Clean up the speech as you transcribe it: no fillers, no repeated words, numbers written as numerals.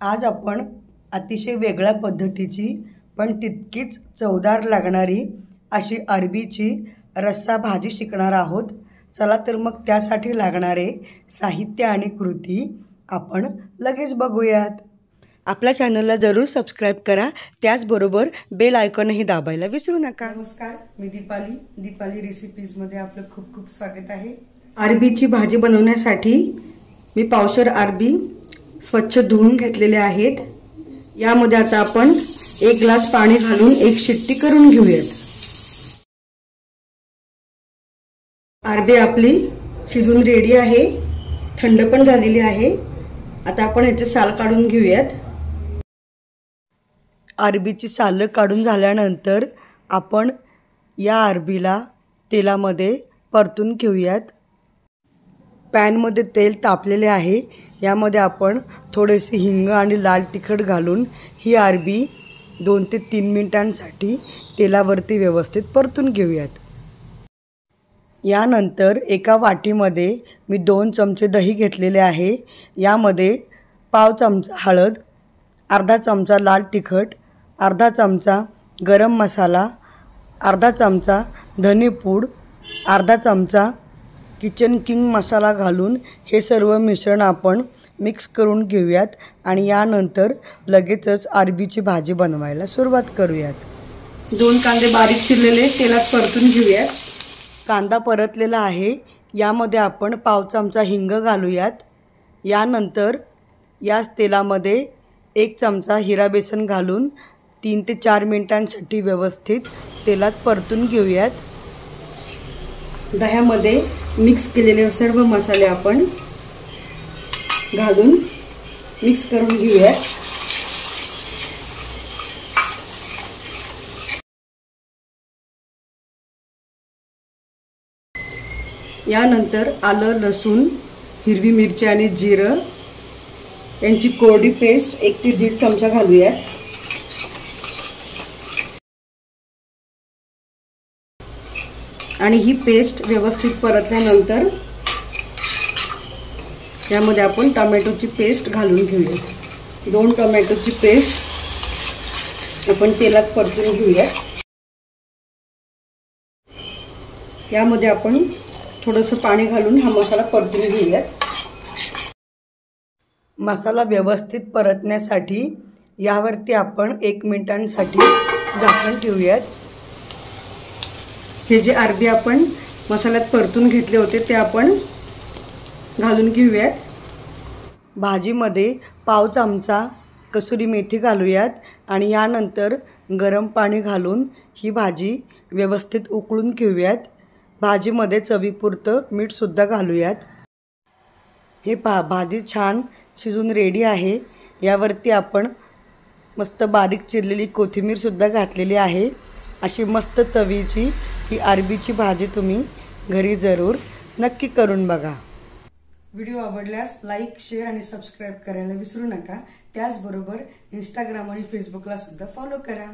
आज आपण अतिशय वेगळ्या पद्धतीची पण तितकीच चवदार लागणारी अशी अरबीची रस्सा भाजी शिकणार आहोत। चला तर मग त्यासाठी लागणारे साहित्य आणि कृती आपण लगेच बघूयात। आपल्या चॅनलला जरूर सबस्क्राइब करा, त्याचबरोबर बेल आयकॉनही दाबायला विसरू नका। नमस्कार, मी दीपाली रेसिपीजमध्ये आपलं खूप खूप स्वागत आहे। अरबीची भाजी बनवण्यासाठी मी पावशर अरबी स्वच्छ धुवून घेतलेले आहेत। यामध्ये आता आपण 1 ग्लास पाणी घालून एक शिट्टी करून घेऊयात। अरबी आपली शिजून रेडी आहे, थंड पण झालेली आहे। आता आपण याचे साल काढून घेऊयात। अरबीची साल काढून झाल्यानंतर आपण या अरबीला तेलामध्ये परतून घेऊयात। पॅन मध्ये तेल तापलेले आहे, यामध्ये आपण थोडेसे हिंग आणि लाल तिखट घालून ही अरबी 2 ते 3 मिनिटांसाठी तेलावरती व्यवस्थित परतून घेऊयात। यानंतर एका वाटीमध्ये मी 2 चमचे दही घेतलेले आहे। यामध्ये पाव चमचा हळद, अर्धा चमचा लाल तिखट, अर्धा चमचा गरम मसाला, अर्धा चमचा धनेपूड, अर्धा चमचा किचन किंग मसाला घालून हे सर्व मिश्रण आपण मिक्स करून घेऊयात आणि यानंतर लगेचच अरबीची भाजी बनवायला सुरुवात करूयात। 2 कांदे बारीक चिरलेले तेलात परतून घेऊयात। कांदा परतलेला आहे, यामध्ये आपण पाव चमचा हिंग घालूयात। यानंतर याच तेलामध्ये 1 चमचा हिरा बेसन घालून 3 ते 4 मिनिटांसाठी व्यवस्थित तेलात परतून घेऊयात। दह्यामध्ये मिक्स केलेले सर्व मसाले आपण घालून मिक्स करून घेऊयात। यानंतर आलं, लसूण, हिरवी मिरची आणि जिरं यांची कोरडी पेस्ट 1 ते 1.5 चमचा घालूयात। आणि ही पेस्ट व्यवस्थित परतल्यानंतर यामध्ये आपण टोमॅटोची पेस्ट घालून घेऊया। 2 टोमॅटोची पेस्ट आपण तेलात परतून घेऊया। यामध्ये आपण थोडंसं पाणी घालून हा मसाला परतून घेऊया। मसाला व्यवस्थित परतण्यासाठी यावरती आपण 1 मिनिटांसाठी झाकण ठेवूयात। हे जे अरबी आपण मसाल्यात परतून घेतले होते ते आपण घालून घेऊयात। भाजीमध्ये पाव चमचा कसुरी मेथी घालूयात आणि यानंतर गरम पाणी घालून ही भाजी व्यवस्थित उकळून घेऊयात। भाजीमध्ये चवीपुरतं मीठ सुद्धा घालूयात। हे भाजी छान शिजून रेडी आहे। यावरती आपण मस्त बारीक चिरलेली कोथिंबीर सुद्धा घातलेली आहे। अशी मस्त चवीची ही अरबीची भाजी तुम्ही घरी जरूर नक्की करून बघा। व्हिडिओ आवडल्यास लाईक, शेअर आणि सबस्क्राइब करायला विसरू नका। त्याचबरोबर इंस्टाग्राम आणि फेसबुकला सुद्धा फॉलो करा।